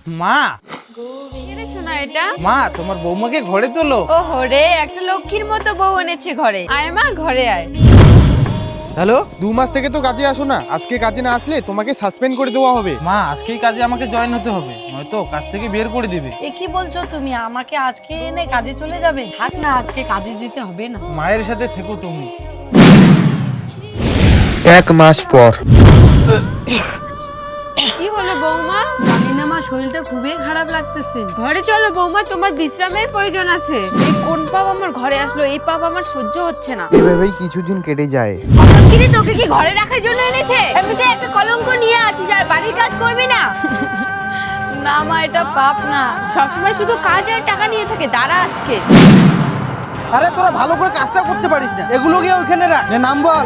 মা শোনা এটা মা তোমার বৌমাকে ঘরে তোলো। ও হরে একটা লক্ষ্মীর মতো বউ এনেছে ঘরে। আয় মা ঘরে আয়। হ্যালো, 2 মাস থেকে তো কাজে আসো না। আজকে কাজে না আসলে তোমাকে সাসপেন্ড করে দেওয়া হবে। মা আজকেই কাজে আমাকে জয়েন হতে হবে, নয়তো কাজ থেকে বের করে দিবে। এ কি বলছো তুমি? আমাকে আজকে এনে কাজে চলে যাবে? থাক না, আজকে কাজে যেতে হবে না। মায়ের সাথে থেকো তুমি। 1 মাস পর। কি হলো বৌমা? জানি না মা, শরীরটা খুবই খারাপ লাগতেছে। ঘরে চলো বৌমা, তোমার বিশ্রামের প্রয়োজন আছে। এই কোন পাপ আমার ঘরে আসলো? এই পাপ আমার সহ্য হচ্ছে না। এভাবেই কিছুদিন কেটে যায়। কিরে তোকে কি ঘরে রাখার জন্য এনেছে? এমনিতে একটা কলঙ্ক নিয়ে আছিস আর বাড়ির কাজ করবি না। না মা, এটা পাপ না। সবসময় শুধু কাজ আর টাকা নিয়ে থাকে। দাঁড়া আজকে। আরে তোরা ভালো করে কাজটা করতে পারিস না, এগুলো গিয়ে ওইখানে রাখ। নাম বল।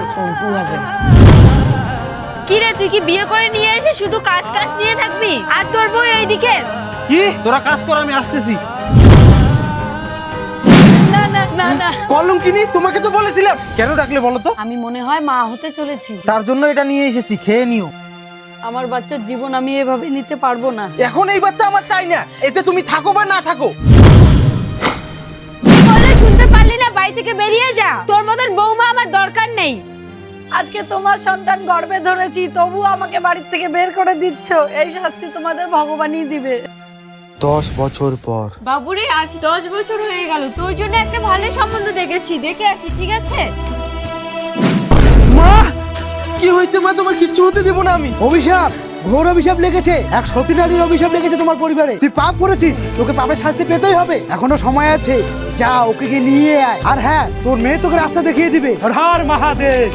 কিরে তুই কি বিয়ে করে নিয়ে এসে শুধু কাজ কাজ নিয়ে থাকবি? আর তোর বউ এইদিকে। কি তোরা কাজ কর, আমি আসতেছি। না না না না, কলঙ্কিনী, তোমাকে তো বলেছিলাম। কেন ডাকলে বলো তো? আমি মনে হয় মা হতে চলেছি। তার জন্য এটা নিয়ে এসেছি, খেয়ে নিও। আমার বাচ্চার জীবন আমি এভাবে নিতে পারবো না। এখন এই বাচ্চা আমার চাই না, এতে তুমি থাকো বা না থাকো। বলে শুনতে পারলি না? বাড়ি থেকে বেরিয়ে যা। তোর মতন বৌমা আমার দরকার নেই। আজকে তোমার সন্তান গর্ভে ধরেছি, তবু আমাকে বাড়ি থেকে বের করে দিচ্ছ। এই শাস্তি তোমাদের ভগবানই দিবে। 10 বছর পর। বাবুরে আজ 10 বছর হয়ে গেল, তোর জন্য একটা ভালো সম্বন্ধ দেখেছি, দেখে আসি ঠিক আছে? মা, কি হয়েছে মা? তোমার কিচ্ছু হতে দেব না আমি। অভিশাপ, ঘোর অভিশাপ লেগেছে। এক সতী নারীর অভিশাপ লেগেছে তোমার পরিবারে। তুই পাপ করেছিস, তোকে পাপের শাস্তি পেতেই হবে। এখনো সময় আছে, যা ওকে গিয়ে নিয়ে আয়। আর হ্যাঁ, তোর মেয়ে তোকে রাস্তা দেখিয়ে দিবে। হর হর মহাদেব।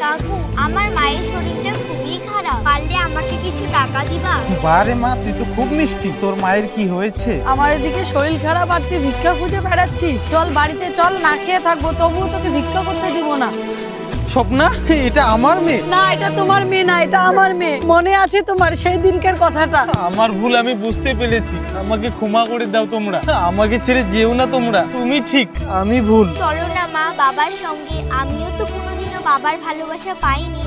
কাকু, আমার মায়ের শরীরটা খুবই খারাপ, পারলে আমাকে কিছু টাকা দিবা? বারে মা, তুই তো খুব মিষ্টি। তোর মায়ের কি হয়েছে? আমার এদিকে শরীর খারাপ আর তুই ভিক্ষা খুঁজে বেড়াচ্ছিস। চল বাড়িতে চল, না খেয়ে থাকবো, তবুও তোকে ভিক্ষা করতে দিব না। স্বপ্না, এটা আমার মেয়ে। না, এটা তোমার মেয়ে না, এটা আমার মেয়ে। মনে আছে তোমার সেই দিনকার কথাটা? আমার ভুল আমি বুঝতে পেরেছি, আমাকে ক্ষমা করে দাও তোমরা। আমাকে ছেড়ে যেও না তোমরা, তুমি ঠিক, আমি ভুল। চলো না মা, বাবার সঙ্গে। আমিও তো কোনোদিনও বাবার ভালোবাসা পাইনি।